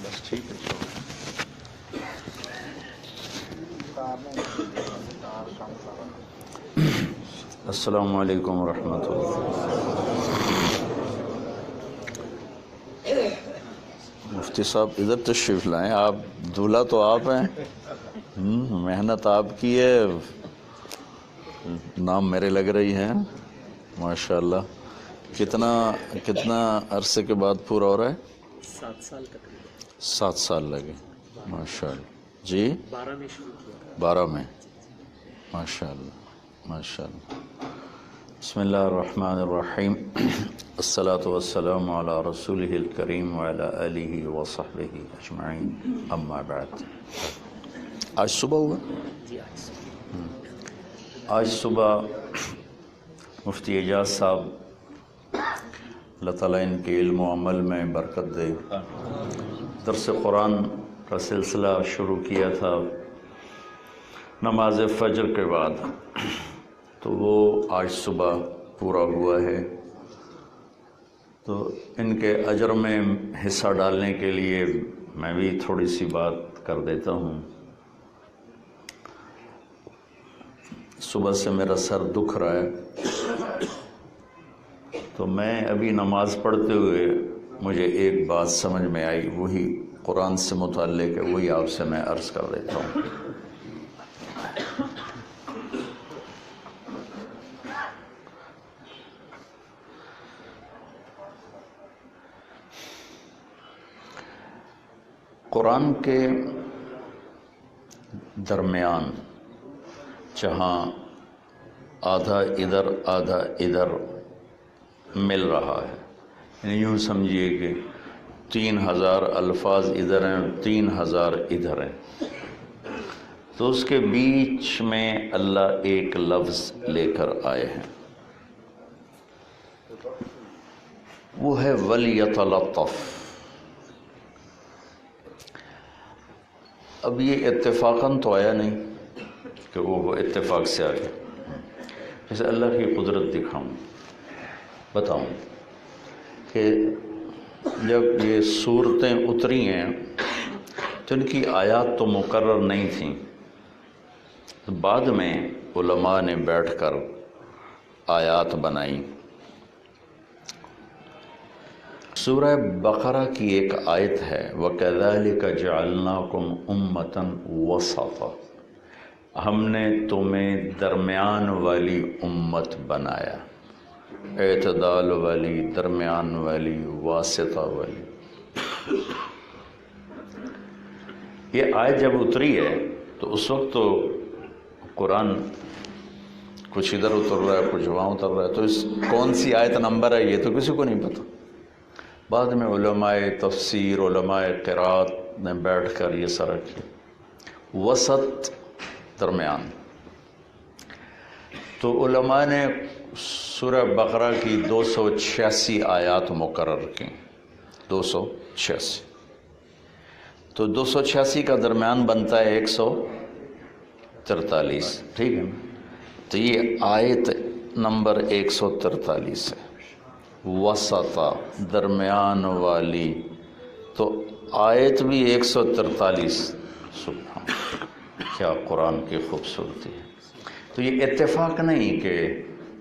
بس ٹھیک ہے. السلام علیکم ورحمۃ اللہ. مفتی صاحب ادھر تشریف لائیں. آپ دولہا تو آپ ہیں، محنت آپ کی ہے، نام میرے لگ رہی ہے ماشاء اللہ. کتنا عرصے کے بعد پورا ہو رہا ہے؟ 7 سال تقریباً. 7 سال لگے ماشاء اللہ. جی 12 میں شروع کیا. 12 میں ماشاء اللہ ماشاء اللہ. بسم اللہ الرحمن الرحیم. الصلاۃ والسلام علی رسولہ الکریم وعلی آلہ وصحبہ اجمعین. اما بعد. آج صبح ہوا؟ جی آج صبح مفتی اعجاز صاحب اللہ تعالیٰ ان کے علم و عمل میں برکت دے، درس قرآن کا سلسلہ شروع کیا تھا نماز فجر کے بعد، تو وہ آج صبح پورا ہوا ہے. تو ان کے اجر میں حصہ ڈالنے کے لیے میں بھی تھوڑی سی بات کر دیتا ہوں. صبح سے میرا سر دکھ رہا ہے، تو میں ابھی نماز پڑھتے ہوئے مجھے ایک بات سمجھ میں آئی، وہی قرآن سے متعلق ہے، وہی آپ سے میں عرض کر دیتا ہوں. قرآن کے درمیان جہاں آدھا ادھر آدھا ادھر مل رہا ہے، یعنی یوں سمجھیے کہ 3000 الفاظ ادھر ہیں، 3000 ادھر ہیں، تو اس کے بیچ میں اللہ ایک لفظ لے کر آئے ہیں، وہ ہے وَلْيَتَلَطَّفْ. اب یہ اتفاقاً تو آیا نہیں کہ وہ اتفاق سے آ گیا. جیسے اللہ کی قدرت دکھاؤں، بتاؤں کہ جب یہ صورتیں اتری ہیں تو ان کی آیات تو مقرر نہیں تھیں، بعد میں علماء نے بیٹھ کر آیات بنائیں. سورہ بقرہ کی ایک آیت ہے وَكَذَلِكَ جَعَلْنَاكُمْ أُمَّةً وَسَطًا، ہم نے تمہیں درمیان والی امت بنایا، اعتدال والی، درمیان والی، واسطہ والی. یہ آیت جب اتری ہے تو اس وقت تو قرآن کچھ ادھر اتر رہا ہے، کچھ وہاں اتر رہا ہے، تو اس کون سی آیت نمبر ہے یہ تو کسی کو نہیں پتہ. بعد میں علماء تفسیر، علماء قرات نے بیٹھ کر یہ سارا کیا. وسط درمیان. تو علماء نے سورہ بقرہ کی 286 آیات مقرر کی، 286. تو 286 کا درمیان بنتا ہے 143. ٹھیک ہے نا؟ تو یہ آیت نمبر 143 ہے، وسطا، درمیان والی. تو آیت بھی 143. سبحان، کیا قرآن کی خوبصورتی ہے. تو یہ اتفاق نہیں کہ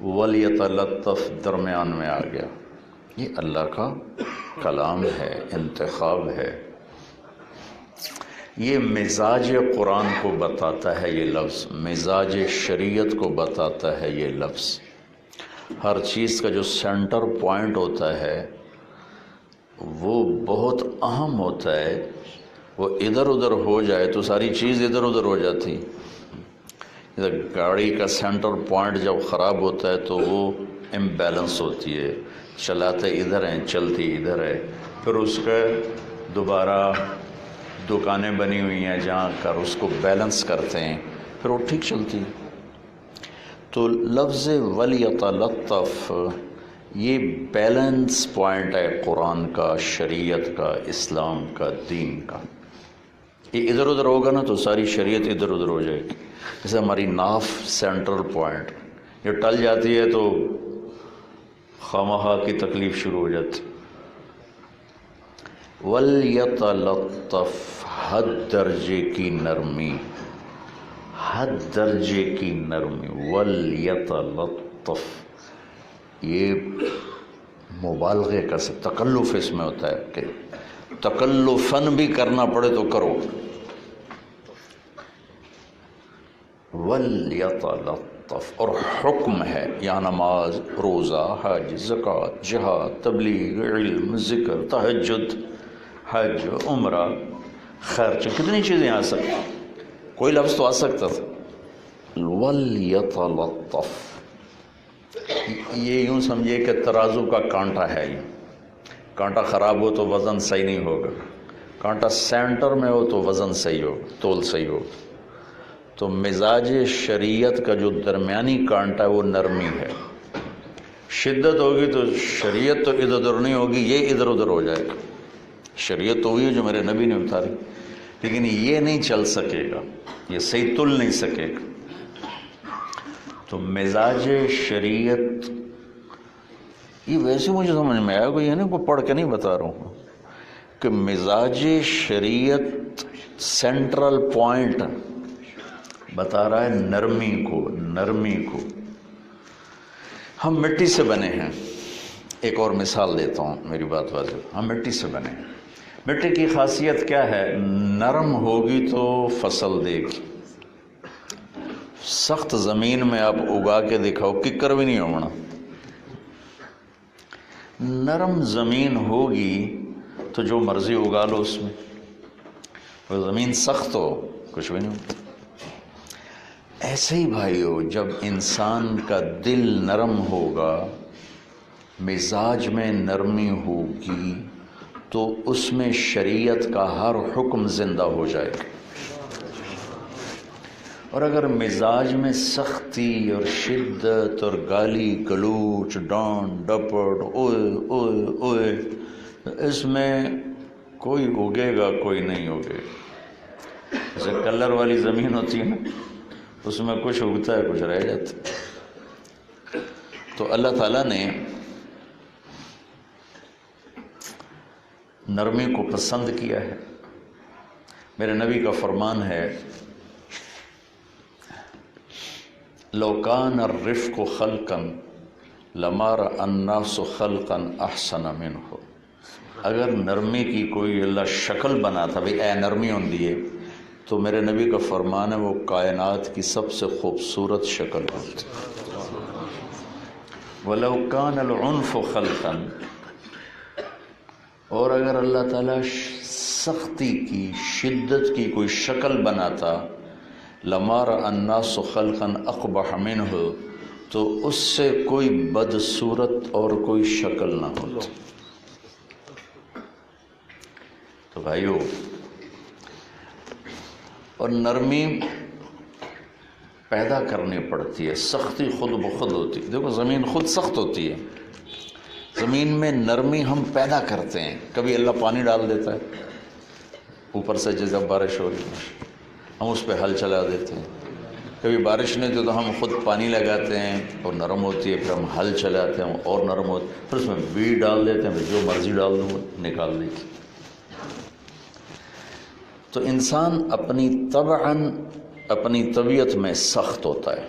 وَلْيَتَلَطَّفْ درمیان میں آ گیا، یہ اللہ کا کلام ہے، انتخاب ہے. یہ مزاج قرآن کو بتاتا ہے، یہ لفظ مزاج شریعت کو بتاتا ہے. یہ لفظ ہر چیز کا جو سینٹر پوائنٹ ہوتا ہے وہ بہت اہم ہوتا ہے. وہ ادھر ادھر ہو جائے تو ساری چیز ادھر ادھر ہو جاتی. گاڑی کا سینٹر پوائنٹ جب خراب ہوتا ہے تو وہ امبیلنس ہوتی ہے، چلاتے ادھر ہیں، چلتی ادھر ہے. پھر اس کا دوبارہ دکانیں بنی ہوئی ہیں جہاں کر اس کو بیلنس کرتے ہیں، پھر وہ ٹھیک چلتی ہے. تو لفظ وَلْيَتَلَطَّفْ یہ بیلنس پوائنٹ ہے قرآن کا، شریعت کا، اسلام کا، دین کا. یہ ادھر ادھر ہوگا نا تو ساری شریعت ادھر ادھر ہو جائے گی. جیسے ہماری ناف سینٹرل پوائنٹ یہ ٹل جاتی ہے تو خواہ مخواہ کی تکلیف شروع ہو جاتی. وَلْيَتَلَطَّفْ حد درجے کی نرمی، حد درجے کی نرمی، وَلْيَتَلَطَّفْ، یہ مبالغے کا تکلف اس میں ہوتا ہے کہ تکلفاً بھی کرنا پڑے تو کرو. وَلْيَتَلَطَّفْ، اور حکم ہے، یا نماز، روزہ، حج، زکوٰۃ، جہاد، تبلیغ، علم، ذکر، تہجد، حج، عمرہ، خرچ، کتنی چیزیں آ سکتی، کوئی لفظ تو آ سکتا تھا. وَلْيَتَلَطَّفْ، یہ یوں سمجھیے کہ ترازو کا کانٹا ہے. یہ کانٹا خراب ہو تو وزن صحیح نہیں ہوگا، کانٹا سینٹر میں ہو تو وزن صحیح ہوگا، تول صحیح ہوگا. تو مزاج شریعت کا جو درمیانی کانٹا ہے وہ نرمی ہے. شدت ہوگی تو شریعت تو ادھر ادھر نہیں ہوگی، یہ ادھر ادھر ہو جائے گا. شریعت تو ہوئی ہے جو میرے نبی نے اتاری، لیکن یہ نہیں چل سکے گا، یہ صحیح تل نہیں سکے گا. تو مزاج شریعت یہ ویسے مجھے سمجھ میں آیا، کوئی یہ نہیں، کوئی پڑھ کے نہیں بتا رہا ہوں کہ مزاج شریعت سینٹرل پوائنٹ بتا رہا ہے نرمی کو. نرمی کو ہم مٹی سے بنے ہیں. ایک اور مثال دیتا ہوں، میری بات واضح، ہم مٹی سے بنے ہیں. مٹی کی خاصیت کیا ہے؟ نرم ہوگی تو فصل دے گی. سخت زمین میں آپ اگا کے دکھاؤ، ککر بھی نہیں ہونا. نرم زمین ہوگی تو جو مرضی اگا لو اس میں. وہ زمین سخت ہو کچھ بھی نہیں ہوتا. ایسے ہی بھائیو، جب انسان کا دل نرم ہوگا، مزاج میں نرمی ہوگی، تو اس میں شریعت کا ہر حکم زندہ ہو جائے گا. اور اگر مزاج میں سختی اور شدت اور گالی گلوچ، ڈانٹ ڈپٹ، اوئے اوئے اوئے، اس میں کوئی اگے گا کوئی نہیں اگے گا. جیسے کلر والی زمین ہوتی ہے نا، اس میں کچھ اگتا ہے کچھ رہ جاتا ہے. تو اللہ تعالیٰ نے نرمی کو پسند کیا ہے. میرے نبی کا فرمان ہے، لو کان الرفق خلقا لما رأى الناس خلقا احسن منه. اگر نرمی کی کوئی اللہ شکل بناتا، بھئی اے نرمی ہوں دیے، تو میرے نبی کا فرمان ہے وہ کائنات کی سب سے خوبصورت شکل ہوتی. وَلَوْ كَانَ الْعُنْفُ خَلْقًا، اور اگر اللہ تعالیٰ سختی کی، شدت کی کوئی شکل بناتا، لَمَا رَأَى النَّاسُ خَلْقًا أَقْبَحَ مِنْهُ، تو اس سے کوئی بدصورت اور کوئی شکل نہ ہوتی. تو بھائیو، اور نرمی پیدا کرنی پڑتی ہے، سختی خود بخود ہوتی ہے. دیکھو زمین خود سخت ہوتی ہے، زمین میں نرمی ہم پیدا کرتے ہیں. کبھی اللہ پانی ڈال دیتا ہے اوپر سے، جب بارش ہو رہی ہے ہم اس پہ ہل چلا دیتے ہیں. کبھی بارش نہیں ہوتی تو ہم خود پانی لگاتے ہیں اور نرم ہوتی ہے، پھر ہم ہل چلاتے ہیں اور نرم ہوتی ہے، پھر اس میں بیج ڈال دیتے ہیں، پھر جو مرضی ڈال دوں نکال دیتی. تو انسان اپنی طبعاً اپنی طبیعت میں سخت ہوتا ہے،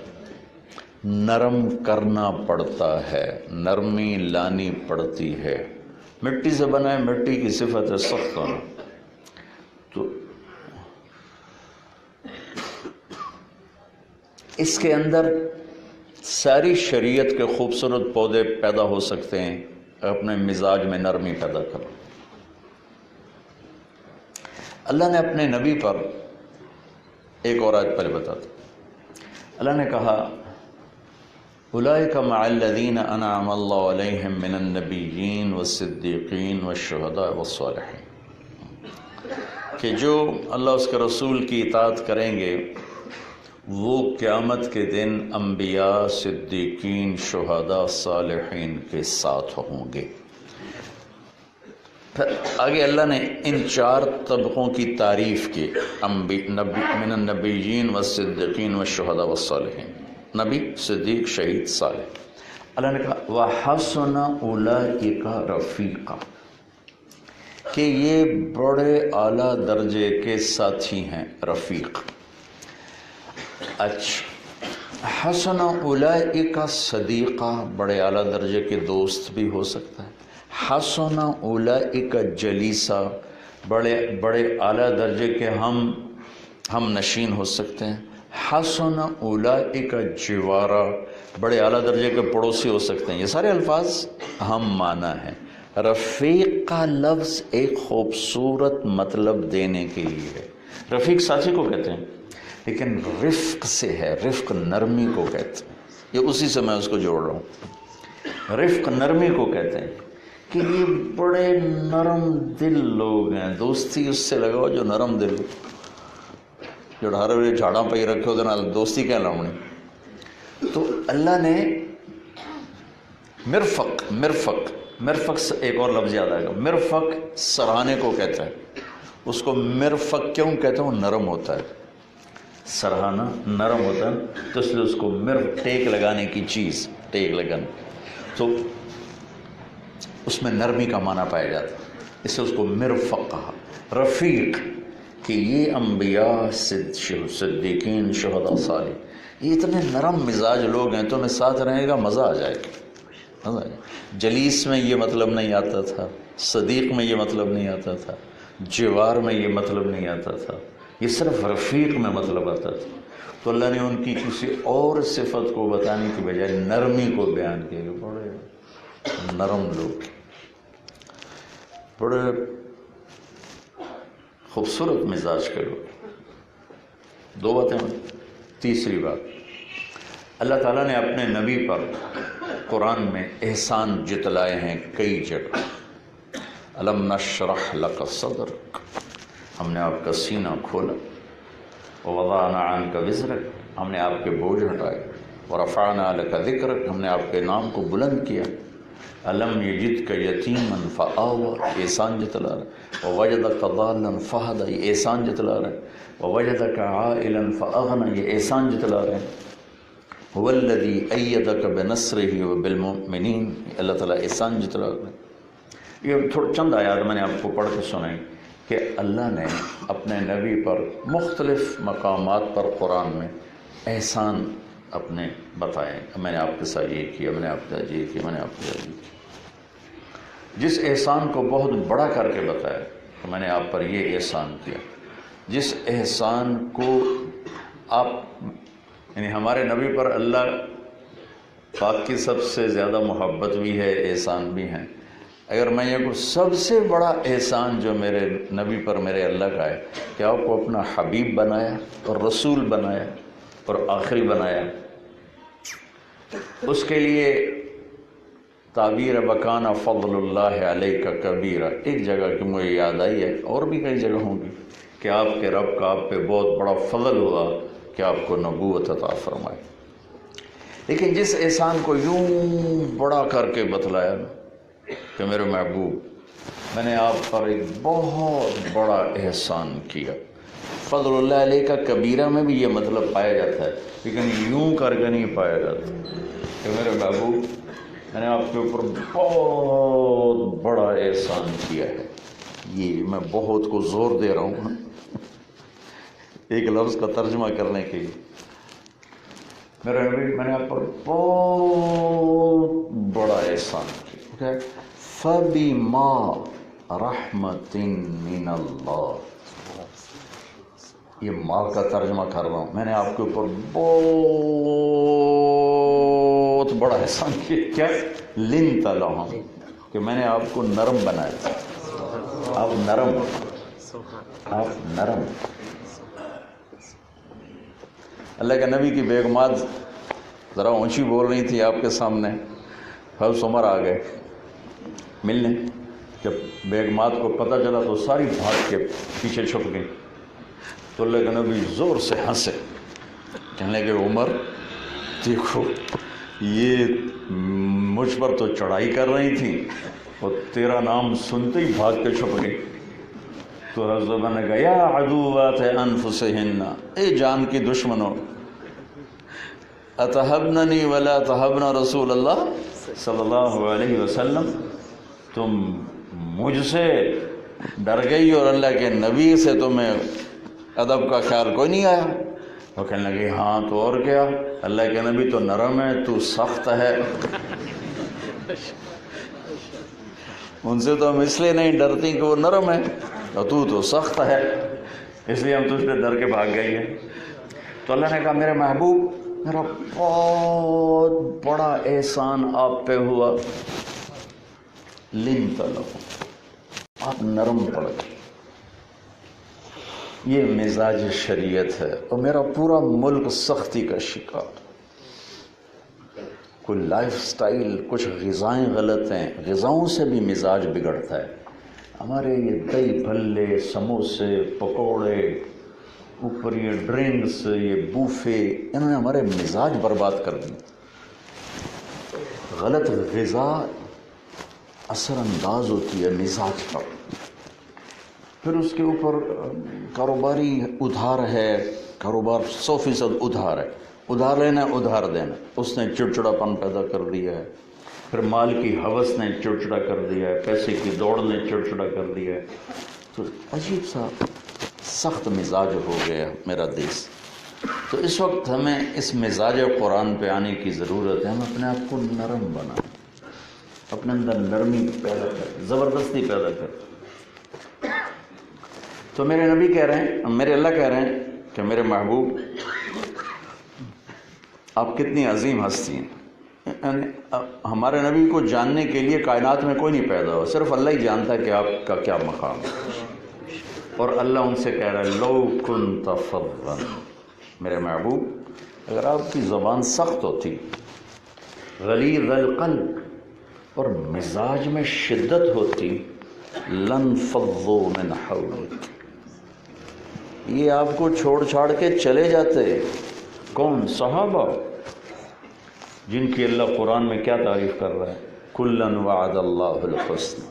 نرم کرنا پڑتا ہے، نرمی لانی پڑتی ہے. مٹی سے بنا ہے، مٹی کی صفت ہے سخت ہونا. تو اس کے اندر ساری شریعت کے خوبصورت پودے پیدا ہو سکتے ہیں. اپنے مزاج میں نرمی پیدا کرو. اللہ نے اپنے نبی پر ایک اور آیت پہلے بتا دو. اللہ نے کہا اولئک مع الذین انعم اللہ علیہم من النبیین والصدیقین والشہداء والصالحین، کہ جو اللہ اس کے رسول کی اطاعت کریں گے وہ قیامت کے دن انبیاء، صدیقین، شہداء، صالحین کے ساتھ ہوں گے. پھر آگے اللہ نے ان چار طبقوں کی تعریف کی، من النبیین والصدیقین والشہداء والصالحین، نبی، صدیق، شہید، صالح. اللہ نے کہا وَحَسُنَ أُولَئِكَ رَفِيقًا، کہ یہ بڑے اعلیٰ درجے کے ساتھی ہیں، رفیق۔ اچھا، حسن اولئک صدیقہ، بڑے اعلیٰ درجے کے دوست بھی ہو سکتا ہے۔ حسن اولئک جلیسہ، بڑے اعلیٰ درجے کے ہم نشین ہو سکتے ہیں۔ حسن اولئک جوارا، بڑے اعلیٰ درجے کے پڑوسی ہو سکتے ہیں۔ یہ سارے الفاظ ہم معنی ہیں۔ رفیق کا لفظ ایک خوبصورت مطلب دینے کے لیے ہے۔ رفیق ساتھی کو کہتے ہیں، لیکن رفق سے ہے، رفق نرمی کو کہتے ہیں۔ یہ اسی سے میں اس کو جوڑ رہا ہوں۔ رفق نرمی کو کہتے ہیں کہ یہ بڑے نرم دل لوگ ہیں۔ دوستی اس سے لگاؤ جو نرم دل ہو، جو ہر ویلے جھاڑاں پہ رکھے ہوتے نال دوستی کیا لاؤنی۔ تو اللہ نے مرفق سے ایک اور لفظ یاد آئے گا۔ مرفق سرہانے کو کہتا ہے۔ اس کو مرفق کیوں کہتے ہیں؟ وہ نرم ہوتا ہے، سرہانہ نرم ہوتا ہے، تو اس لیے اس کو ٹیک لگانے کی چیز، ٹیک لگانا، تو اس میں نرمی کا معنی پایا جاتا ہے، اس سے اس کو مرفق کہا۔ رفیق کہ یہ انبیاء، صدیقین، شہداء، صالح، یہ اتنے نرم مزاج لوگ ہیں، تو میں ساتھ رہے گا مزہ آ جائے گا، مزہ آ جائے گا۔ جلیس میں یہ مطلب نہیں آتا تھا، صدیق میں یہ مطلب نہیں آتا تھا، جوار میں یہ مطلب نہیں آتا تھا، یہ صرف رفیق میں مطلب آتا تھا۔ تو اللہ نے ان کی کسی اور صفت کو بتانے کی بجائے نرمی کو بیان کیا کہ بڑے نرم لوگ، بڑے خوبصورت مزاج کے لوگ۔ دو باتیں۔ تیسری بات، اللہ تعالیٰ نے اپنے نبی پر قرآن میں احسان جتلائے ہیں کئی جگہ۔ الم نشرح لک صدرک، ہم نے آپ کا سینہ کھولا، ووضعنا عنک وزرک، ہم نے آپ کے بوجھ ہٹائے، ورفعنا لک ذکرک، ہم نے آپ کے نام کو بلند کیا۔ الم یجدک یتیما فآوی، احسان جتلا رہا ہے۔ ووجدک ضالا فہدی، یہ احسان جتلا رہا ہے۔ ووجدک عائلا فاغنی، یہ احسان جتلا رہے ہیں۔ هو الذی ایدک بنصرہ وبالمؤمنین، اللہ تعالیٰ احسان جتلا رہے ہیں۔ یہ تھوڑا چند آیات میں نے آپ کو پڑھ کے سنائی کہ اللہ نے اپنے نبی پر مختلف مقامات پر قرآن میں احسان اپنے بتائے۔ میں نے آپ کے ساتھ یہ کیا، میں نے آپ کے ساتھ یہ کیا، میں نے آپ کے ساتھ یہ کیا۔ جس احسان کو بہت بڑا کر کے بتایا کہ میں نے آپ پر یہ احسان کیا، جس احسان کو آپ، یعنی ہمارے نبی پر اللہ پاک کی سب سے زیادہ محبت بھی ہے، احسان بھی ہیں۔ اگر میں یہ کہوں سب سے بڑا احسان جو میرے نبی پر میرے اللہ کا ہے کہ آپ کو اپنا حبیب بنایا اور رسول بنایا اور آخری بنایا، اس کے لیے تعبیر وکان فضل اللہ علیک کبیرہ، ایک جگہ کی مجھے یاد آئی ہے، اور بھی کئی جگہ ہوں گی، کہ آپ کے رب کا آپ پہ بہت بڑا فضل ہوا کہ آپ کو نبوت عطا فرمائے۔ لیکن جس احسان کو یوں بڑا کر کے بتلایا کہ میرے محبوب، میں نے آپ پر ایک بہت بڑا احسان کیا۔ فضل اللہ علیہ کا کبیرہ میں بھی یہ مطلب پایا جاتا ہے، لیکن یوں کر کے نہیں پایا جاتا کہ میرے محبوب، میں نے آپ کے اوپر بہت بڑا احسان کیا ہے۔ یہ میں بہت کو زور دے رہا ہوں ایک لفظ کا ترجمہ کرنے کے لیے۔ میرے نبی، میں نے آپ پر بہت بڑا احسان کیا۔ فَبِمَا رَحْمَةٍ مِّنَ اللَّهِ، یہ ماں کا ترجمہ کر رہا ہوں، میں نے آپ کے اوپر بہت بڑا احسان کیا۔ کیا؟ لِنْتَ لَهُمْ، کہ میں نے آپ کو نرم بنایا۔ آپ نرم، آپ نرم۔ اللہ کے نبی کی بیگمات ذرا اونچی بول رہی تھی آپ کے سامنے، حضرت عمر آ گئے ملنے۔ جب بیگمات کو پتہ چلا تو ساری بھاگ کے پیچھے چھپ گئی، تو اللہ کے نبی زور سے ہنسے، کہنے لگے عمر دیکھو، یہ مجھ پر تو چڑھائی کر رہی تھی اور تیرا نام سنتے ہی بھاگ کے چھپ گئی۔ تو حضرت عمر نے کہا یا عدوات انفسہن، اے جان کی دشمنوں، اتحبننی ولا تحبن رسول اللہ صلی اللہ علیہ وسلم، تم مجھ سے ڈر گئی اور اللہ کے نبی سے تمہیں ادب کا خیال کوئی نہیں آیا؟ وہ کہنے لگی ہاں تو اور کیا، اللہ کے نبی تو نرم ہے، تو سخت ہے۔ ان سے تو ہم اس لیے نہیں ڈرتی کہ وہ نرم ہے، اور تو سخت ہے، اس لیے ہم تجھ سے ڈر کے بھاگ گئی ہیں۔ تو اللہ نے کہا میرے محبوب، میرا بہت بڑا احسان آپ پہ ہوا، لنت لکم، آپ نرم پڑ گئے۔ یہ مزاج شریعت ہے، اور میرا پورا ملک سختی کا شکار۔ کوئی لائف سٹائل، کچھ غذائیں غلط ہیں، غذاؤں سے بھی مزاج بگڑتا ہے۔ ہمارے یہ دہی بھلے، سموسے، پکوڑے، اوپر یہ ڈرنکس، یہ بوفے، انہوں نے ہمارے مزاج برباد کر دی۔ غلط غذا اثر انداز ہوتی ہے مزاج پر۔ پھر اس کے اوپر کاروباری ادھار ہے، کاروبار 100% ادھار ہے، ادھار لینا ہے ادھار دینا، اس نے چڑچڑاپن پیدا کر دیا ہے۔ پھر مال کی ہوس نے چڑچڑا کر دیا ہے، پیسے کی دوڑ نے چڑچڑا کر دیا ہے، تو عجیب سا سخت مزاج ہو گیا میرا دیس۔ تو اس وقت ہمیں اس مزاج قرآن پہ آنے کی ضرورت ہے۔ ہم اپنے آپ کو نرم بنائیں، اپنے اندر نرمی پیدا کریں، زبردستی پیدا کریں۔ تو میرے نبی کہہ رہے ہیں، میرے اللہ کہہ رہے ہیں کہ میرے محبوب آپ کتنی عظیم ہستی ہیں۔ یعنی ہمارے نبی کو جاننے کے لیے کائنات میں کوئی نہیں پیدا ہوا، صرف اللہ ہی جانتا ہے کہ آپ کا کیا مقام ہے۔ اور اللہ ان سے کہہ رہا ہے لو کنت فظا، میرے محبوب اگر آپ کی زبان سخت ہوتی، غلیظ القلب، اور مزاج میں شدت ہوتی، لانفضوا من حولک، یہ آپ کو چھوڑ چھاڑ کے چلے جاتے۔ کون؟ صحابہ، جن کی اللہ قرآن میں کیا تعریف کر رہا ہے، کلاً وعد اللہ الحسن،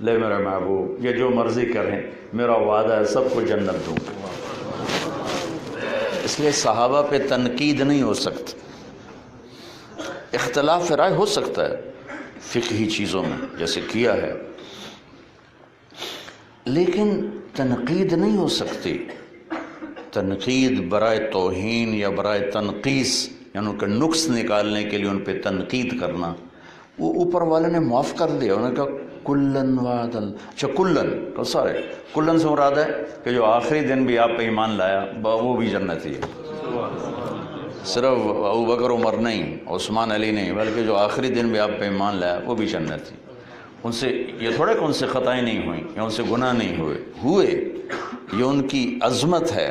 لے میرے محبوب یہ جو مرضی کریں، میرا وعدہ ہے سب کو جنت دوں گا۔ اس لیے صحابہ پہ تنقید نہیں ہو سکتی، اختلاف رائے ہو سکتا ہے فقہی چیزوں میں جیسے کیا ہے، لیکن تنقید نہیں ہو سکتی۔ تنقید برائے توہین یا برائے تنقیص، یعنی ان کا نقص نکالنے کے لیے ان پہ تنقید کرنا، وہ اوپر والے نے معاف کر دیا۔ انہوں نے کہا کلن وعد اللہ، اچھا کلن تو سارے، کلن سے مراد ہے کہ جو آخری دن بھی آپ پہ ایمان لایا وہ بھی جنتی ہے، صرف ابو بکر عمر نہیں، عثمان علی نہیں، بلکہ جو آخری دن بھی آپ پہ ایمان لایا وہ بھی جنتی۔ ان سے یہ تھوڑے کہ ان سے خطائیں نہیں ہوئیں یا ان سے گناہ نہیں ہوئے، یہ ان کی عظمت ہے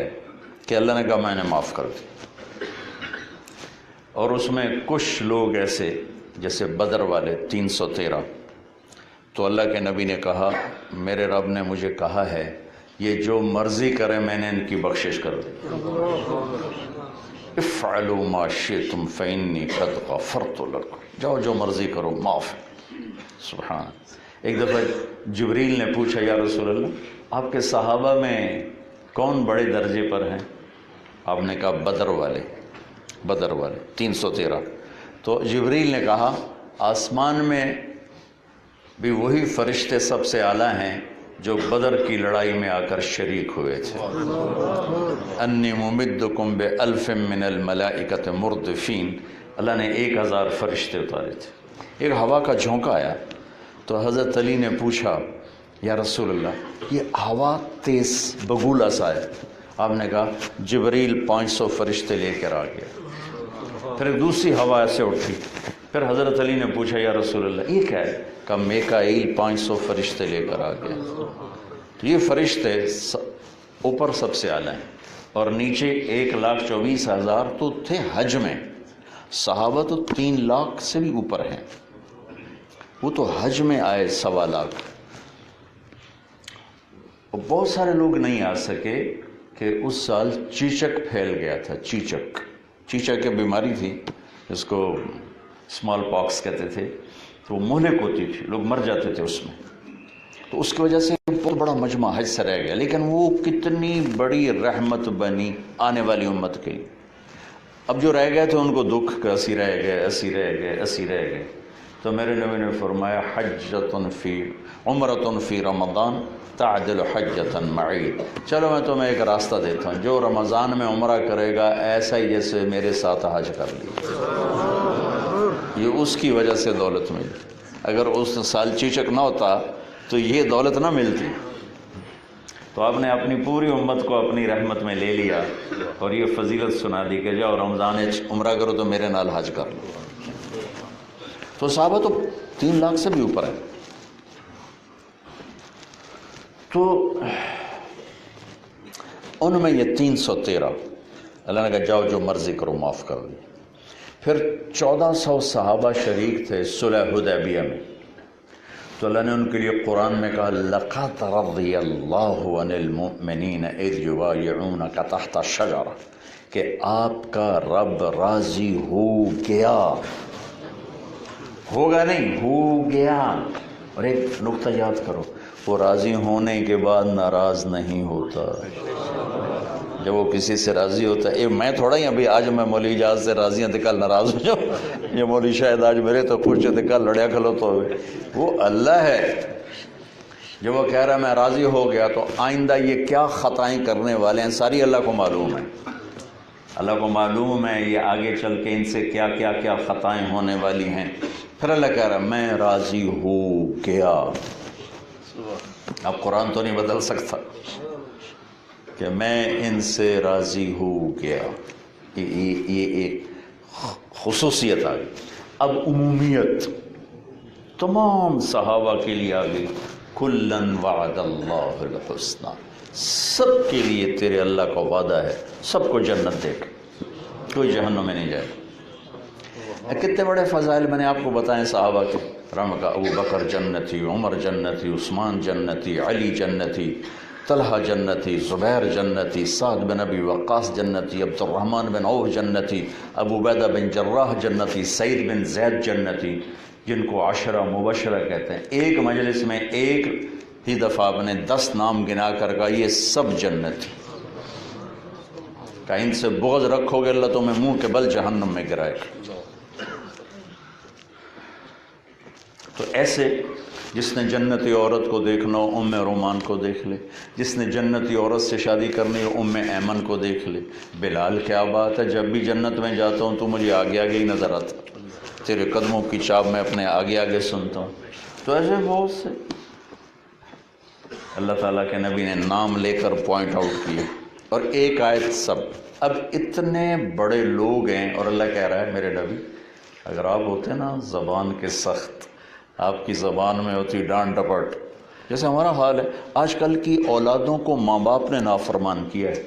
کہ اللہ نے کہا میں نے معاف کر دی۔ اور اس میں کچھ لوگ ایسے جیسے بدر والے 313، تو اللہ کے نبی نے کہا میرے رب نے مجھے کہا ہے یہ جو مرضی کرے میں نے ان کی بخشش کر دی، افعلوا ما شئتم فإنی قد غفرت لکم، جاؤ جو مرضی کرو معاف ہے۔ سبحان۔ ایک دفعہ جبریل نے پوچھا یا رسول اللہ آپ کے صحابہ میں کون بڑے درجے پر ہیں؟ آپ نے کہا بدر والے 313۔ تو جبریل نے کہا آسمان میں بھی وہی فرشتے سب سے اعلیٰ ہیں جو بدر کی لڑائی میں آ کر شریک ہوئے تھے۔ انی ممدکم بألف من الملائکۃ مردفین، اللہ نے 1000 فرشتے اتارے تھے۔ ایک ہوا کا جھونکا آیا تو حضرت علی نے پوچھا یا رسول اللہ یہ ہوا تیز بگولا سا ہے؟ آپ نے کہا جبریل 500 فرشتے لے کر آ گیا۔ پھر ایک دوسری ہوا ایسے اٹھی، پھر حضرت علی نے پوچھا یا رسول اللہ یہ کیا ہے؟ کہا میکائیل 500 فرشتے لے کر آ گیا۔ تو یہ فرشتے اوپر سب سے اعلیٰ ہیں، اور نیچے 1,24,000 تو تھے حج میں، صحابہ تو 3 لاکھ سے بھی اوپر ہیں، وہ تو حج میں آئے 1.25 لاکھ۔ اور بہت سارے لوگ نہیں آ سکے کہ اس سال چیچک پھیل گیا تھا۔ چیچک کی بیماری تھی جس کو اسمال پاکس کہتے تھے، تو وہ مہلک ہوتی تھی، لوگ مر جاتے تھے اس میں، تو اس کی وجہ سے بہت بڑا مجمع حج سے رہ گیا، لیکن وہ کتنی بڑی رحمت بنی آنے والی امت کے لیے۔ اب جو رہ گئے تھے ان کو دکھ کہ اسی رہ گئے۔ تو میرے نبی نے فرمایا حجۃ فی عمرۃ فی رمضان تعدل حجۃ معی، چلو میں تمہیں ایک راستہ دیتا ہوں، جو رمضان میں عمرہ کرے گا ایسا ہی جیسے میرے ساتھ حج کر لی، یہ اس کی وجہ سے دولت ملی، اگر اس سال چیچک نہ ہوتا تو یہ دولت نہ ملتی۔ تو آپ نے اپنی پوری امت کو اپنی رحمت میں لے لیا اور یہ فضیلت سنا دی کہ جاؤ رمضان عمرہ کرو تو میرے نال حج کر لو۔ تو صحابہ تو 3 لاکھ سے بھی اوپر ہے۔ تو ان میں یہ 313 اللہ نے کہا جاؤ جو مرضی کرو معاف کر دی۔ پھر 1400 صحابہ شریک تھے صلح حدیبیہ میں، تو اللہ نے ان کے لیے قرآن میں کہا لَقَدْ رَضِيَ اللَّهُ عَنِ الْمُؤْمِنِينَ إِذْ يُبَايِعُونَكَ تَحْتَ الشَّجَرَةِ، کہ آپ کا رب راضی ہو گیا، ہوگا نہیں، ہو گیا۔ اور ایک نقطہ یاد کرو، وہ راضی ہونے کے بعد ناراض نہیں ہوتا۔ جب وہ کسی سے راضی ہوتا ہے، میں تھوڑا ہی ابھی آج میں مولوی اجاز سے راضی ہیں تو کل ناراض ہو جاؤ، یہ مولوی شاید آج میرے تو خوش ہے تو کل لڑیا کھلو تو ہوئے، وہ اللہ ہے۔ جب وہ کہہ رہا ہے میں راضی ہو گیا تو آئندہ یہ کیا خطائیں کرنے والے ہیں ساری اللہ کو معلوم ہے، اللہ کو معلوم ہے یہ آگے چل کے ان سے کیا کیا کیا خطائیں ہونے والی ہیں۔ پھر اللہ کہہ رہا ہے میں راضی ہو گیا۔ اب قرآن تو نہیں بدل سکتا کہ میں ان سے راضی ہو گیا، یہ ایک خصوصیت آ گئی۔ اب عمومیت تمام صحابہ کے لیے آ گئی، کلن وعد اللہ الحسنی، سب کے لیے تیرے اللہ کا وعدہ ہے، سب کو جنت دے گا، کوئی جہنم میں نہیں جائے گا۔ کتنے بڑے فضائل میں نے آپ کو بتائیں صحابہ کے، رحمہ کا ابو بکر جنتی، عمر جنتی، عثمان جنتی، علی جنتی، طلحہ جنتی، زبیر جنتی، سعد بن ابی وقاص جنتی، عبد الرحمن بن عوف جنتی، ابو عبیدہ بن جراح جنتی، سعید بن زید جنتی، جن کو 10 مبشرہ کہتے ہیں۔ ایک مجلس میں ایک ہی دفعہ آپ نے 10 نام گنا کر کہا یہ سب جنتی، کہ ان سے بغض رکھو گے اللہ تمہیں منہ کے بل جہنم میں گرائے گا۔ تو ایسے جس نے جنتی عورت کو دیکھنا ہو ام رومان کو دیکھ لے، جس نے جنتی عورت سے شادی کرنی ہو ام ایمن کو دیکھ لے۔ بلال کیا بات ہے، جب بھی جنت میں جاتا ہوں تو مجھے آگے آگے ہی نظر آتا، تیرے قدموں کی چاپ میں اپنے آگے آگے سنتا ہوں۔ تو ایسے بہت سے اللہ تعالیٰ کے نبی نے نام لے کر پوائنٹ آؤٹ کیے، اور ایک آیت سب۔ اب اتنے بڑے لوگ ہیں اور اللہ کہہ رہا ہے میرے نبی اگر آپ ہوتے نا زبان کے سخت، آپ کی زبان میں ہوتی ڈانٹ ڈپٹ، جیسے ہمارا حال ہے آج کل کی اولادوں کو ماں باپ نے نافرمان کیا ہے،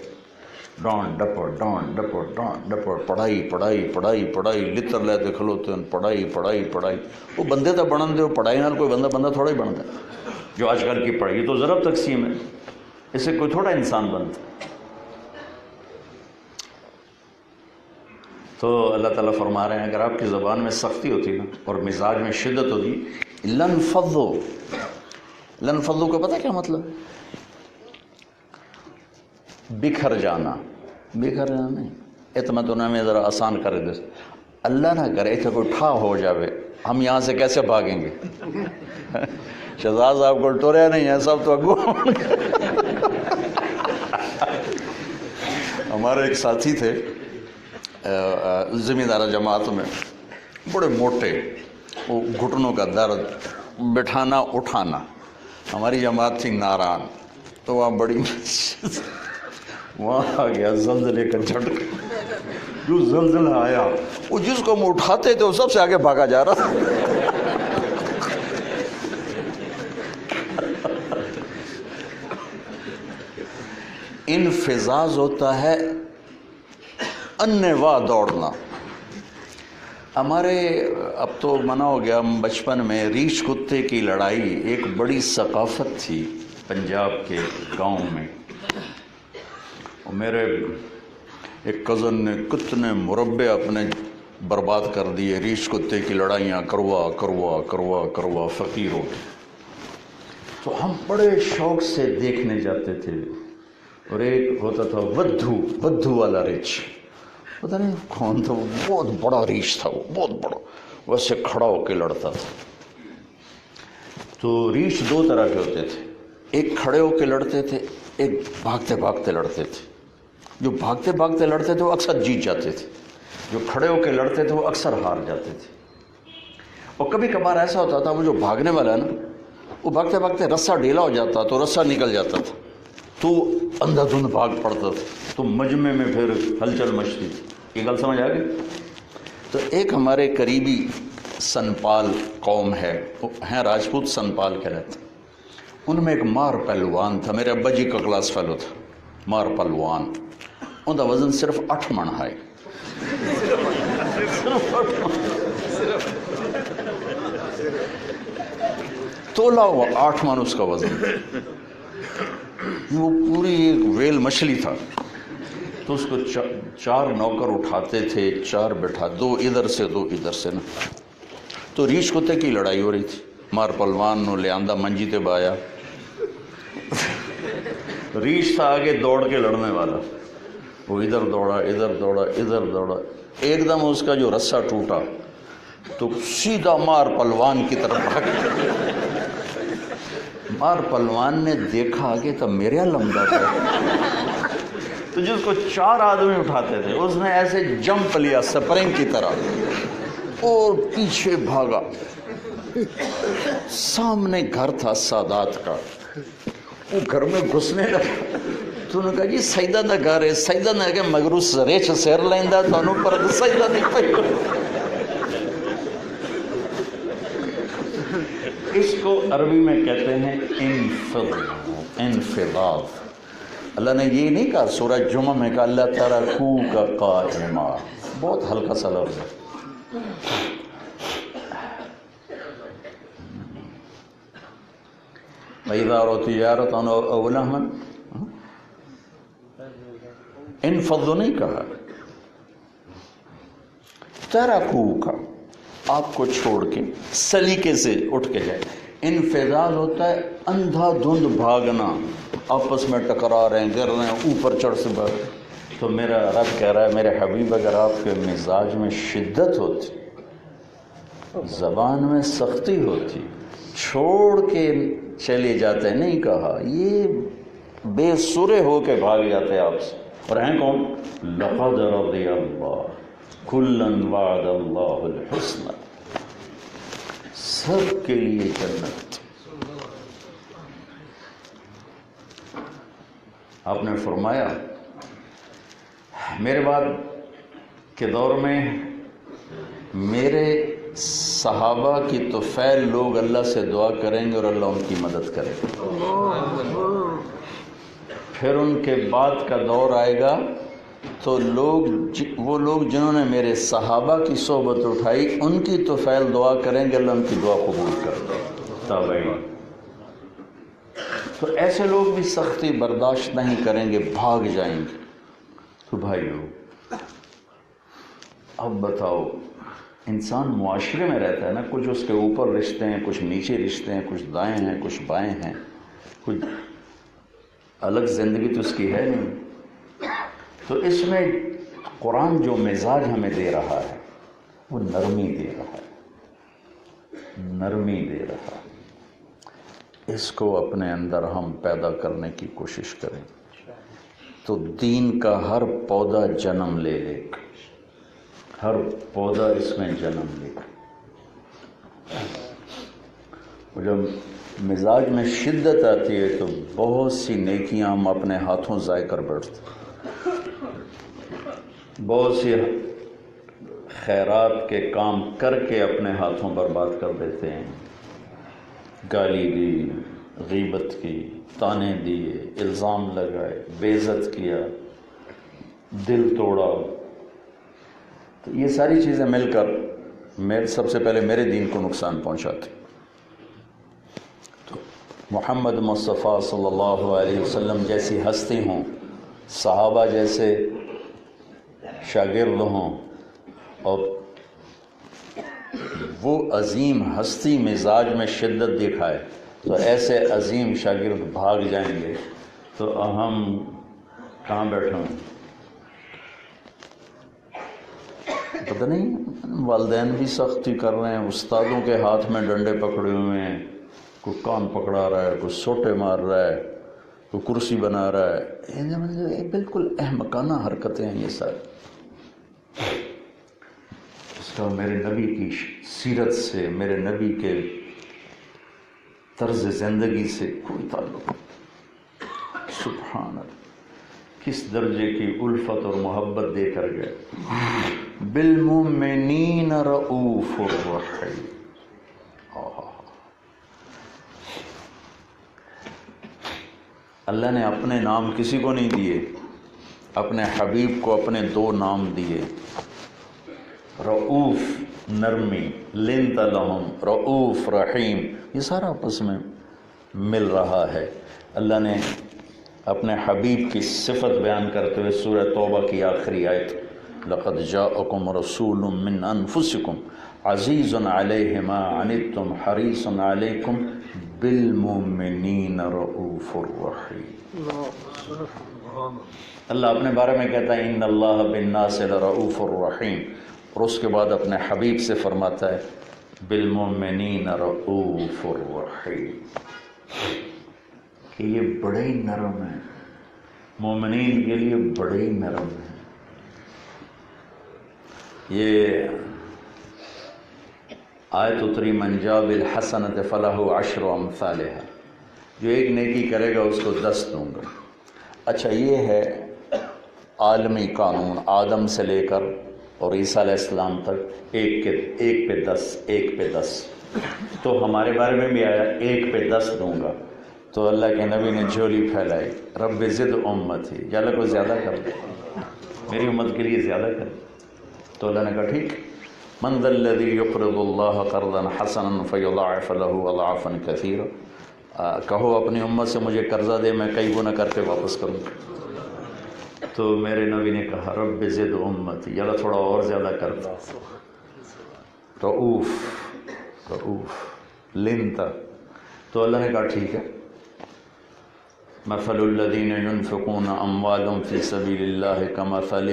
ڈانٹ ڈپٹ ڈانٹ ڈپٹ ڈانٹ ڈپٹ، پڑھائی پڑھائی پڑھائی پڑھائی، لتر لیتے کھلوتے ہیں، پڑھائی پڑھائی پڑھائی۔ وہ بندے تو بنن دے، پڑھائی نال کوئی بندہ تھوڑا ہی بنتا ہے۔ جو آج کل کی پڑھائی تو ضرب تقسیم ہے، اس سے کوئی تھوڑا انسان بنتا۔ تو اللہ تعالیٰ فرما رہے ہیں اگر آپ کی زبان میں سختی ہوتی نا اور مزاج میں شدت ہوتی، لنفضوا، لنفضوا کا پتہ کیا مطلب ہے؟ بکھر جانا، بکھر جانا نہیں، اتمتنا میں ذرا آسان کر دے، اللہ نہ کرے کہ کوئی ٹھا ہو جاوے، ہم یہاں سے کیسے بھاگیں گے؟ شہزاد صاحب کو ٹوریا نہیں ہے سب تو اگو۔ ہمارے ایک ساتھی تھے زمیندارہ جماعت میں، بڑے موٹے، وہ گھٹنوں کا درد، بٹھانا اٹھانا۔ ہماری جماعت تھی ناران، تو وہاں بڑی وہاں آ گیا زلزلے کا جھٹکا، جو زلزلہ آیا وہ جس کو ہم اٹھاتے تھے وہ سب سے آگے بھاگا جا رہا تھا۔ انفزاز ہوتا ہے انواع دوڑنا۔ ہمارے اب تو منع ہو گیا، بچپن میں ریچھ کتے کی لڑائی ایک بڑی ثقافت تھی پنجاب کے گاؤں میں۔ اور میرے ایک کزن نے کتنے مربع اپنے برباد کر دیے، ریچھ کتے کی لڑائیاں کروا کروا کروا کروا فقیر ہو گئے۔ تو ہم بڑے شوق سے دیکھنے جاتے تھے، اور ایک ہوتا تھا ودھو والا ریچھ، پتہ نہیں کون تھا وہ، بہت بڑا ریچھ تھا وہ، بہت بڑا، ویسے کھڑا ہو کے لڑتا تھا. تو ریچھ دو طرح کے ہوتے تھے، ایک کھڑے ہو کے لڑتے تھے، ایک بھاگتے بھاگتے لڑتے تھے. جو بھاگتے بھاگتے لڑتے تھے وہ اکثر جیت جاتے تھے، جو کھڑے ہو کے لڑتے تھے وہ اکثر ہار جاتے تھے. اور کبھی کبھار ایسا ہوتا تھا وہ جو بھاگنے والا ہے نا، وہ بھاگتے بھاگتے رسہ ڈھیلا ہو جاتا تو رسہ نکل جاتا تھا، تو اندھا دھند بھاگ پڑتا تھا، تو مجمع میں پھر ہلچل مچتی تھی. یہ گل سمجھ آ گئی؟ تو ایک ہمارے قریبی سنپال قوم ہے، وہ ہیں راجپوت، سنپال کہلاتے. ان میں ایک مار پہلوان تھا، میرے ابا جی کا کلاس فیلو تھا. مار پہلوان، ان کا وزن صرف 8 من ہے. تولا ہوا 8 من اس کا وزن. وہ پوری ایک ویل مچھلی تھا. تو اس کو 4 نوکر اٹھاتے تھے، 4 بٹھا، 2 ادھر سے 2 ادھر سے نا. تو ریچھ کتے کی لڑائی ہو رہی تھی. مار پلوان نو لے آندہ منجی تے بایا. ریچھ تھا آگے دوڑ کے لڑنے والا، وہ ادھر دوڑا ادھر دوڑا ادھر دوڑا. ایک دم اس کا جو رسہ ٹوٹا تو سیدھا مار پلوان کی طرف بھاگا. مار پلوان نے دیکھا کہ تو میرا لمبا تھا، تو جس کو 4 آدمی اٹھاتے تھے اس نے ایسے جمپ لیا سپرنگ کی طرح اور پیچھے بھاگا. سامنے گھر تھا سادات کا، وہ گھر میں گھسنے لگا. تو انہوں نے کہا جی سیدہ دا گھر ہے. سیدہ نے کہا مگر اس ریچھ سیر لیندہ تو انہوں پر سیدہ نہیں پائی. اس کو عربی میں کہتے ہیں انفضاض. اللہ نے یہ نہیں کہا سورہ جمعہ میں کہا اللہ ترکوک قائما، بہت ہلکا سا لفظ ہے. وَإِذَا رَأَوْا تِجَارَةً أَوْ لَهْوًا، انفض نہیں کہا، ترکوک، آپ کو چھوڑ کے سلیقے سے اٹھ کے جائے. انفضاض ہوتا ہے اندھا دھند بھاگنا، آپس میں ٹکرا رہے ہیں، گر رہے ہیں، اوپر چڑھ سے بھاگ. تو میرا رب کہہ رہا ہے میرے حبیب اگر آپ کے مزاج میں شدت ہوتی، زبان میں سختی ہوتی، چھوڑ کے چلے جاتے، نہیں کہا، یہ بے سرے ہو کے بھاگ جاتے آپ سے. اور ہیں کون؟ لقد رضی اللہ کلن وعد اللہ الحسن، سب کے لیے جنت. آپ نے فرمایا میرے بعد کے دور میں میرے صحابہ کی طفیل لوگ اللہ سے دعا کریں گے اور اللہ ان کی مدد کرے گا. پھر ان کے بعد کا دور آئے گا تو وہ لوگ جنہوں نے میرے صحابہ کی صحبت اٹھائی ان کی طفیل دعا کریں گے، اللہ ان کی دعا قبول کر دے. تابعین تو ایسے لوگ بھی سختی برداشت نہیں کریں گے، بھاگ جائیں گے. تو بھائیو اب بتاؤ، انسان معاشرے میں رہتا ہے نا، کچھ اس کے اوپر رشتے ہیں، کچھ نیچے رشتے ہیں، کچھ دائیں ہیں، کچھ بائیں ہیں، کچھ الگ زندگی تو اس کی ہے نہیں. تو اس میں قرآن جو مزاج ہمیں دے رہا ہے وہ نرمی دے رہا ہے، نرمی دے رہا ہے. اس کو اپنے اندر ہم پیدا کرنے کی کوشش کریں تو دین کا ہر پودا جنم لے لے گا، ہر پودا اس میں جنم لے گا. جب مزاج میں شدت آتی ہے تو بہت سی نیکیاں ہم اپنے ہاتھوں ضائع کر بیٹھتے، بہت سی خیرات کے کام کر کے اپنے ہاتھوں برباد کر دیتے ہیں. گالی دی، غیبت کی، تانے دیے، الزام لگائے، بے عزت کیا، دل توڑا. تو یہ ساری چیزیں مل کر سب سے پہلے میرے دین کو نقصان پہنچاتی. تو محمد مصطفیٰ صلی اللہ علیہ وسلم جیسی ہستی ہوں، صحابہ جیسے شاگرد ہوں، اور وہ عظیم ہستی مزاج میں شدت دکھائے تو ایسے عظیم شاگرد بھاگ جائیں گے تو ہم کہاں بیٹھے ہوں. پتہ نہیں والدین بھی سختی کر رہے ہیں، استادوں کے ہاتھ میں ڈنڈے پکڑے ہوئے ہیں، کوئی کان پکڑا رہا ہے، کوئی سوٹے مار رہا ہے، کوئی کرسی بنا رہا ہے، یہ بالکل احمقانہ حرکتیں ہیں یہ ساری. اس کا میرے نبی کی سیرت سے، میرے نبی کے طرز زندگی سے کوئی تعلق نہیں. سبحان اللہ، کس درجے کی الفت اور محبت دے کر گئے. بالمؤمنین رؤوف الرحیم. اللہ نے اپنے نام کسی کو نہیں دیے، اپنے حبیب کو اپنے 2 نام دیے. رؤوف نرمی، لنت لہم، رؤوف رحیم، یہ سارا آپس میں مل رہا ہے. اللہ نے اپنے حبیب کی صفت بیان کرتے ہوئے سورہ توبہ کی آخری آیت لَقَدْ جَاءَكُمْ رَسُولٌ مِّنْ أَنفُسِكُمْ عَزِيزٌ عَلَيْهِ مَا عَنِتُّمْ حَرِيصٌ عَلَيْكُمْ بِالْمُؤْمِنِينَ رَؤُوفٌ رَحِيمٌ. اللہ اپنے بارے میں کہتا ہے ان اللہ بالناس لرؤوف الرحیم، اور اس کے بعد اپنے حبیب سے فرماتا ہے بالمؤمنین رؤوف الرحیم، کہ یہ بڑے ہی نرم ہیں، مومنین کے لیے بڑے ہی نرم ہیں. یہ آیت اتری من جاء بالحسنۃ فلہ عشر امثالہا، جو ایک نیکی کرے گا اس کو 10 دوں گا. اچھا، یہ ہے عالمی قانون، آدم سے لے کر اور عیسیٰ علیہ السلام تک ایک پہ 10، ایک پہ 10. تو ہمارے بارے میں بھی آیا 1 پہ 10 دوں گا. تو اللہ کے نبی نے جھولی پھیلائی، رب زد امتی، یا اللہ کو زیادہ کر دے، میری امت کے لیے زیادہ کر. تو اللہ نے کہا ٹھیک. من ذا الذی یقرض اللہ قرضا حسنا فیضاعف له اضعافا کثیرا، کہو اپنی امت سے مجھے قرضہ دے، میں کئی گنا کر کے واپس کروں. تو میرے نبی نے کہا رب زد امتی، یا اللہ تھوڑا اور زیادہ کر دو. رؤوف لنتا. تو اللہ نے کہا ٹھیک ہے. مثل الذین ينفقون اموالهم فی سبیل اللہ کمثل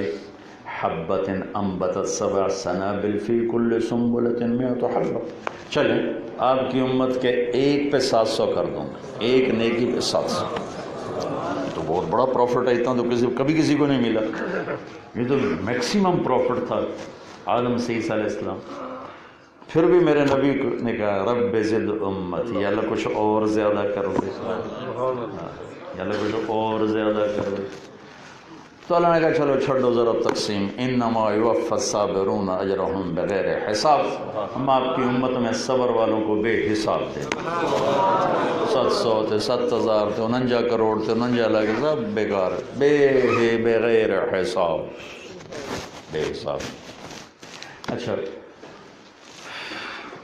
حبۃ انبتت 7 سنابل فی کل سنبلۃ 100 حبۃ. چلیں آپ کی امت کے 1 پہ 700 کر دوں گا، ایک نیکی پہ 700. تو بہت بڑا پروفٹ ہے، اتنا تو کبھی کسی کو نہیں ملا. یہ تو میکسیمم پروفٹ تھا آدم سے عیسیٰ علیہ السلام. پھر بھی میرے نبی نے کہا رب زد امتی، یا اللہ کچھ اور زیادہ کر دے، یا اللہ کچھ اور زیادہ کر دے. تو اللہ نے کہا چلو چھوڑو ذرا تقسیم، انما یوفی الصابرون اجرہم بغیر حساب، ہم آپ کی امت میں صبر والوں کو بے حساب دیں. 700 تھے، 7000 تھے، 49 کروڑ تھے، 49 لاکھ، سب بیکار، بغیر حساب، بے حساب. اچھا،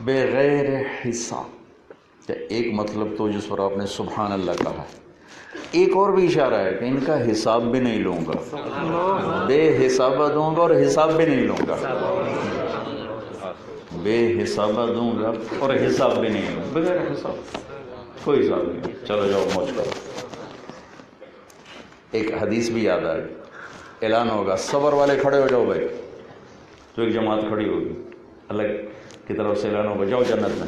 بغیر حساب، ایک مطلب تو جس پر آپ نے سبحان اللہ کہا ہے. ایک اور بھی اشارہ ہے کہ ان کا حساب بھی نہیں لوں گا، بے حسابہ دوں گا اور حساب بھی نہیں لوں گا. بے حسابہ دوں گا اور حساب بھی نہیں لوں گا، بغیر حساب، کوئی حساب نہیں. چلو جاؤ موج کرو. ایک حدیث بھی یاد آئی، اعلان ہوگا صبر والے کھڑے ہو جاؤ بھائی. تو ایک جماعت کھڑی ہوگی، اللہ کی طرف سے اعلان ہوگا جاؤ جنت میں.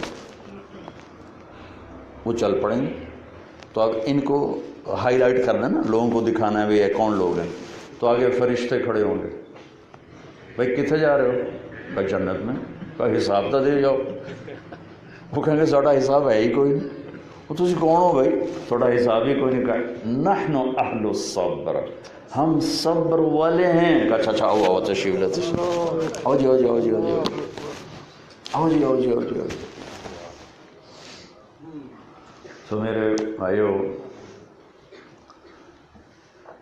وہ چل پڑیں گے. تو اب ان کو ہائی لائٹ کرنا ہے نا، لوگوں کو دکھانا ہے بھی کون لوگ ہیں. تو آگے فرشتے کھڑے ہوں گے، بھائی کتنے جا رہے ہو؟ بھائی جنت میں. کہا حساب تو دے جاؤ. وہ کہیں گے ساڈا حساب ہے ہی کوئی نہیں. وہ تسی کون ہو بھائی؟ تھوڑا حساب ہی کوئی نہیں. کہا نحن اہل الصبر، ہم صبر والے ہیں. کہا اچھا اچھا آؤ تشریف لے، آؤ جی آؤ جی آؤ جی آؤ جی آؤ جی آؤ جی آؤ جی. تو میرے بھائیو،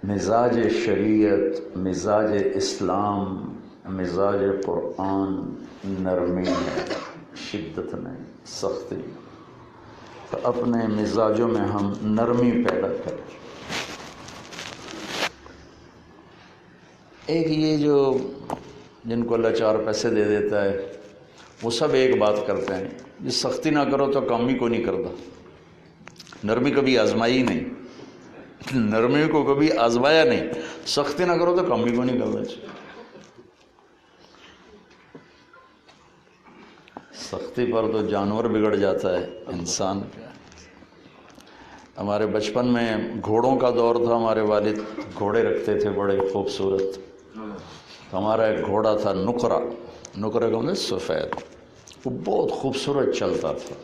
مزاج شریعت، مزاج اسلام، مزاج قرآن نرمی ہے، شدت نہیں، سختی. تو اپنے مزاجوں میں ہم نرمی پیدا کریں. ایک یہ جو جن کو اللہ 4 پیسے دے دیتا ہے، وہ سب ایک بات کرتے ہیں، یہ سختی نہ کرو تو کام ہی کو نہیں کرتا. نرمی کبھی آزمائی نہیں، نرمی کو کبھی آزمایا نہیں. سختی نہ کرو تو کام ہی کو نہیں کرنا. سختی پر تو جانور بگڑ جاتا ہے، انسان کیا۔ ہمارے بچپن میں گھوڑوں کا دور تھا، ہمارے والد گھوڑے رکھتے تھے بڑے خوبصورت۔ ہمارا ایک گھوڑا تھا نکرا، نکرے کو مطلب سفید، وہ بہت خوبصورت چلتا تھا۔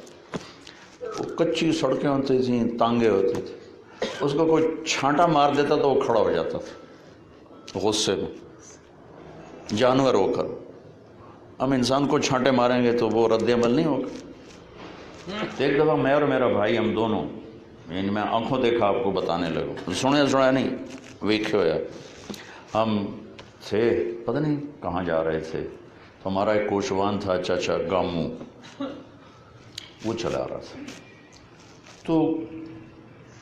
وہ کچی سڑکیں ہوتی تھیں، تانگے ہوتے تھے، اس کو کوئی چھانٹا مار دیتا تو وہ کھڑا ہو جاتا تھا غصے میں، جانور ہو کر۔ ہم انسان کو چھانٹے ماریں گے تو وہ رد عمل نہیں ہوگا۔ ایک دفعہ میں اور میرا بھائی، ہم دونوں، یعنی میں آنکھوں دیکھا آپ کو بتانے لگا، سنیا نہیں، ویکھے ہویا، ہم تھے پتہ نہیں کہاں جا رہے تھے، تو ہمارا ایک کوچوان تھا چاچا گامو، وہ چلا رہا تھا، تو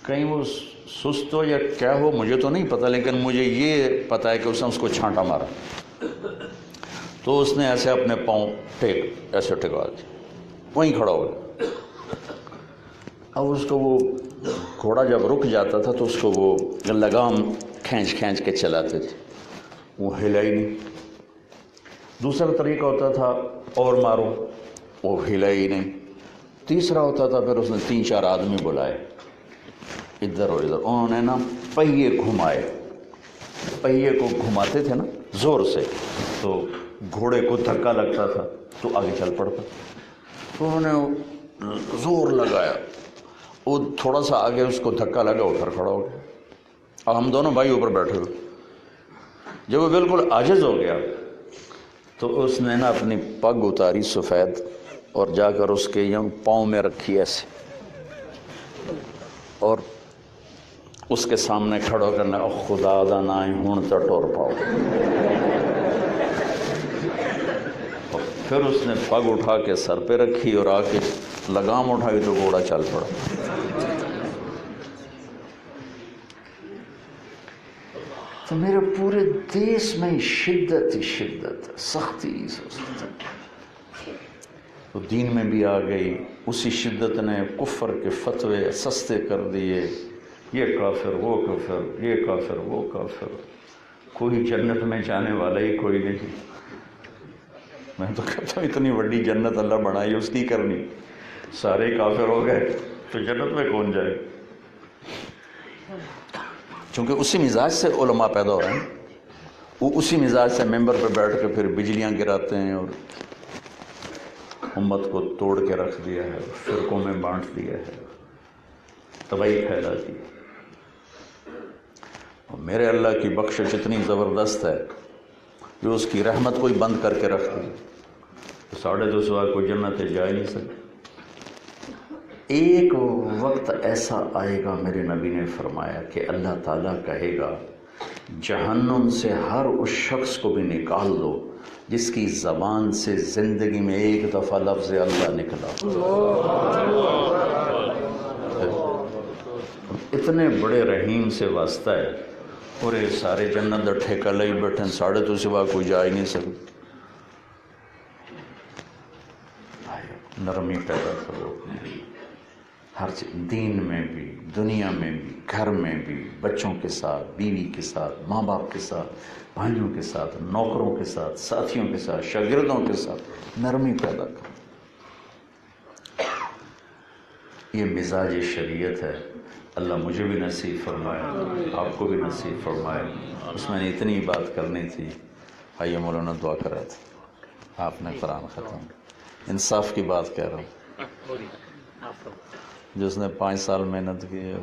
کہیں وہ سست ہو یا کیا ہو مجھے تو نہیں پتہ، لیکن مجھے یہ پتہ ہے کہ اس نے اس کو چھانٹا مارا، تو اس نے ایسے اپنے پاؤں ایسے ٹکا دیا، وہیں کھڑا ہو گیا۔ اب اس کو وہ گھوڑا جب رک جاتا تھا تو اس کو وہ لگام کھینچ کھینچ کے چلاتے تھے، وہ ہلا ہی نہیں۔ دوسرا طریقہ ہوتا تھا اور مارو، وہ ہلا ہی نہیں۔ تیسرا ہوتا تھا، پھر اس نے 3-4 آدمی بلائے ادھر اور ادھر، انہوں نے نا پہیے گھمائے، پہیے کو گھماتے تھے نا زور سے، تو گھوڑے کو دھکا لگتا تھا تو آگے چل پڑتا، تو انہوں نے زور لگایا، وہ تھوڑا سا آگے اس کو دھکا لگا، ادھر کھڑا ہو گیا، اور ہم دونوں بھائی اوپر بیٹھے ہوئے۔ جب وہ بالکل عاجز ہو گیا تو اس نے نا اپنی پگ اتاری سفید اور جا کر اس کے یوں پاؤں میں رکھی ایسے، اور اس کے سامنے کھڑا کرنا، خدا دا نہ ہوں تو ٹور پاؤ۔ پھر اس نے پگ اٹھا کے سر پہ رکھی اور آ کے لگام اٹھائی تو گھوڑا چل پڑا۔ تو میرے پورے دیس میں شدت ہی شدت، سختی ہی سختی، تو دین میں بھی آ گئی۔ اسی شدت نے کفر کے فتوے سستے کر دیے، یہ کافر وہ کافر، یہ کافر وہ کافر، کوئی جنت میں جانے والا ہی کوئی نہیں۔ میں تو کہتا ہوں اتنی بڑی جنت اللہ بنائی اس کی کرنی، سارے کافر ہو گئے تو جنت میں کون جائے؟ چونکہ اسی مزاج سے علماء پیدا ہو رہے ہیں، وہ اسی مزاج سے ممبر پہ بیٹھ کے پھر بجلیاں گراتے ہیں اور امت کو توڑ کے رکھ دیا ہے، فرقوں میں بانٹ دیا ہے، تباہی پھیلا دی۔ اور میرے اللہ کی بخشش اتنی زبردست ہے جو اس کی رحمت کو ہی بند کر کے رکھ دی، تو 250 کوئی جنت جا ہی نہیں سکتی۔ ایک وقت ایسا آئے گا، میرے نبی نے فرمایا کہ اللہ تعالیٰ کہے گا جہنم سے ہر اس شخص کو بھی نکال دو جس کی زبان سے زندگی میں ایک دفعہ لفظ اللہ نکلا۔ اتنے بڑے رحیم سے واسطہ ہے، اور یہ سارے جنت دا ٹھیکہ لئی بیٹھے، 250 سوا کوئی جا ہی نہیں سکتا۔ نرمی پیدا کرو ہر دین میں بھی، دنیا میں بھی، گھر میں بھی، بچوں کے ساتھ، بیوی کے ساتھ، ماں باپ کے ساتھ، بھائیوں کے ساتھ، نوکروں کے ساتھ، ساتھیوں کے ساتھ، شاگردوں کے ساتھ نرمی پیدا کرو۔ یہ مزاج شریعت ہے، اللہ مجھے بھی نصیب فرمائے، آپ کو بھی نصیب فرمائے۔ اس میں نے اتنی بات کرنی تھی، آئیے مولانا دعا کر رہے تھے، آپ نے قرآن ختم، انصاف کی بات کہہ رہا ہوں، جس نے 5 سال محنت کی ہے۔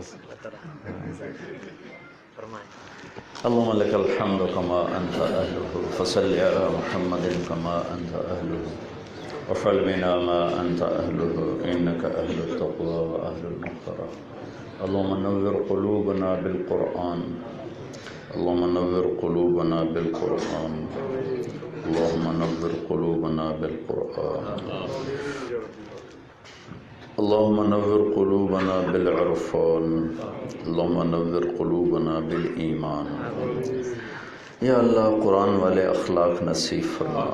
اللهم لك الحمد كما أنت أهله، فصل على محمد كما أنت أهله، وفعل بنا ما أنت أهله، إنك أهل التقوى وأهل المغفرة۔ اللهم نور قلوبنا بالقرآن، اللهم نور قلوبنا بالقرآن، اللهم نور قلوبنا بالقرآن، اللهم نور قلوبنا بالعرفان، اللهم نور قلوبنا بالایمان۔ یا اللہ قرآن والے اخلاق نصیب فرما،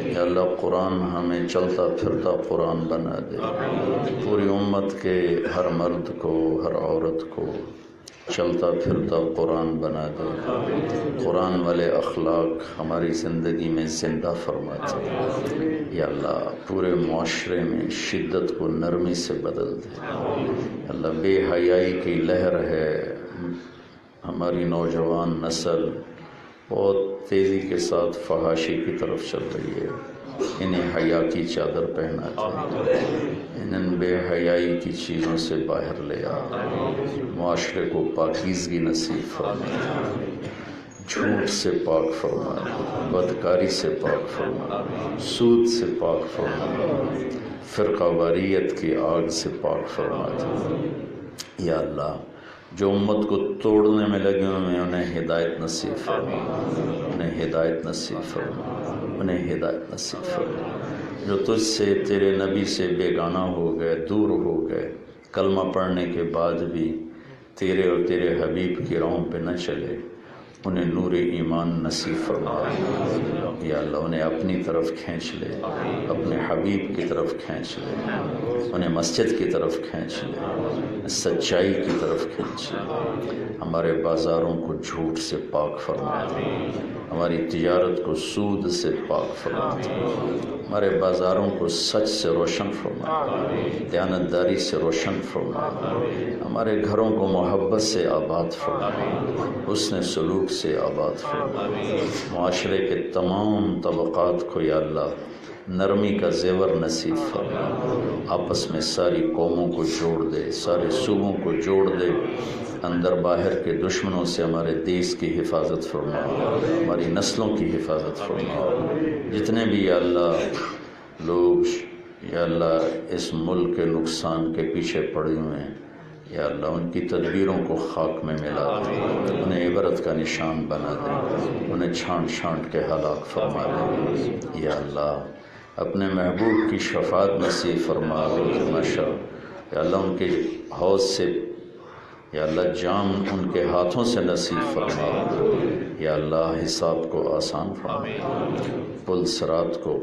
یا اللہ قرآن ہمیں چلتا پھرتا قرآن بنا دے، پوری امت کے ہر مرد کو، ہر عورت کو چلتا پھرتا قرآن بنا دے، قرآن والے اخلاق ہماری زندگی میں زندہ فرما دے، یا اللہ پورے معاشرے میں شدت کو نرمی سے بدل دے، اللہ بے حیائی کی لہر ہے، ہماری نوجوان نسل بہت تیزی کے ساتھ فحاشی کی طرف چل رہی ہے، انہیں حیا کی چادر پہنا دے، انہیں بے حیائی کی چیزوں سے باہر لے آ، معاشرے کو پاکیزگی نصیب فرما، جھوٹ سے پاک فرما، بدکاری سے پاک فرما، سود سے پاک فرما، فرقہ واریت کی آگ سے پاک فرما دے، یا اللہ جو امت کو توڑنے میں لگے ہوئے ہیں انہیں ہدایت نصیب فرما، انہیں ہدایت نصیب فرما، انہیں ہدایت نصیب فرما، جو تجھ سے تیرے نبی سے بیگانہ ہو گئے، دور ہو گئے، کلمہ پڑھنے کے بعد بھی تیرے اور تیرے حبیب کی راہوں پہ نہ چلے، انہیں نور ایمان نصیب فرما، یا اللہ انہیں اپنی طرف کھینچ لے، اپنے حبیب کی طرف کھینچ لے، انہیں مسجد کی طرف کھینچ لے، سچائی کی طرف کھینچ لے، ہمارے بازاروں کو جھوٹ سے پاک فرما دے، ہماری تجارت کو سود سے پاک فرما دے، ہمارے بازاروں کو سچ سے روشن فرما، دیانتداری سے روشن فرما، ہمارے گھروں کو محبت سے آباد فرما، حسن سلوک سے آباد فرما، معاشرے کے تمام طبقات کو یا اللہ نرمی کا زیور نصیب فرما، آپس میں ساری قوموں کو جوڑ دے، سارے صوبوں کو جوڑ دے، اندر باہر کے دشمنوں سے ہمارے دیش کی حفاظت فرما، ہماری نسلوں کی حفاظت فرما، جتنے بھی یا اللہ لوگ یا اللہ اس ملک کے نقصان کے پیچھے پڑے ہوئے ہیں، یا اللہ ان کی تدبیروں کو خاک میں ملا دے، انہیں عبرت کا نشان بنا دے، انہیں چھانٹ چھانٹ کے ہلاک فرما دے، یا اللہ اپنے محبوب کی شفاعت نصیب فرما، روز محشر یا اللہ ان کے حوض سے یا اللہ جام ان کے ہاتھوں سے نصیب فرما، یا اللہ حساب کو آسان فرما، پل صراط کو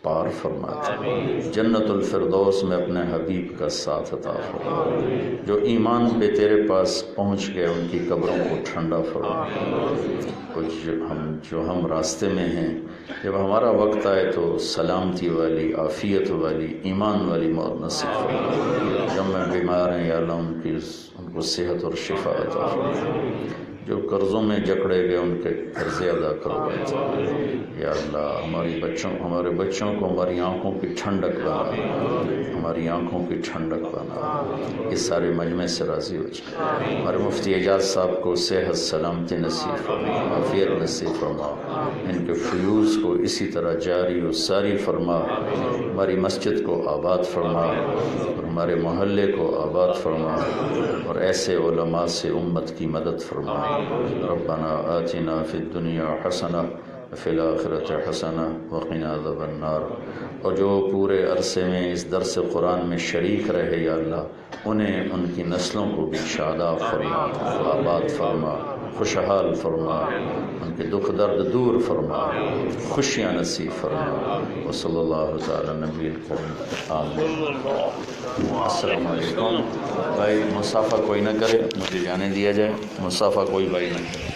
پار فرما دے، جنت الفردوس میں اپنے حبیب کا ساتھ عطا فرما، جو ایمان پہ تیرے پاس پہنچ گئے ان کی قبروں کو ٹھنڈا فرما، کچھ جو ہم راستے میں ہیں جب ہمارا وقت آئے تو سلامتی والی، عافیت والی، ایمان والی موت نصیب فرما، جب میں بیمار ہیں یا اللہ ان کو صحت اور شفا عطا فرما، جو قرضوں میں جکڑے گئے ان کے قرضے ادا کروا، یا اللہ ہمارے بچوں کو ہماری آنکھوں کی ٹھنڈک بنا، ہماری آنکھوں کی ٹھنڈک بنا، اس سارے مجمع سے راضی ہو جائے، ہمارے مفتی اعجاز صاحب کو صحت سلامتی نصیب فرما، عافیت نصیب فرما، ان کے فیوز کو اسی طرح جاری و ساری فرما، ہماری مسجد کو آباد فرما اور ہمارے محلے کو آباد فرما، اور ایسے علماء سے امت کی مدد فرما، ربنا آتنا فی الدنیا حسنہ فی الآخرۃ حسنہ وقنا عذاب النار، اور جو پورے عرصے میں اس درس قرآن میں شریک رہے یا اللہ انہیں ان کی نسلوں کو بھی شاداب فرما، آباد فرما، خوشحال فرما، ان کے دکھ درد دور فرما، خوشیاں نصیب فرما، وصلی اللہ تعالی نبی الکریم آمین۔ السلام علیکم۔ بھائی مصافحہ کوئی نہ کرے، مجھے جانے دیا جائے، مصافحہ کوئی بھائی نہ کرے۔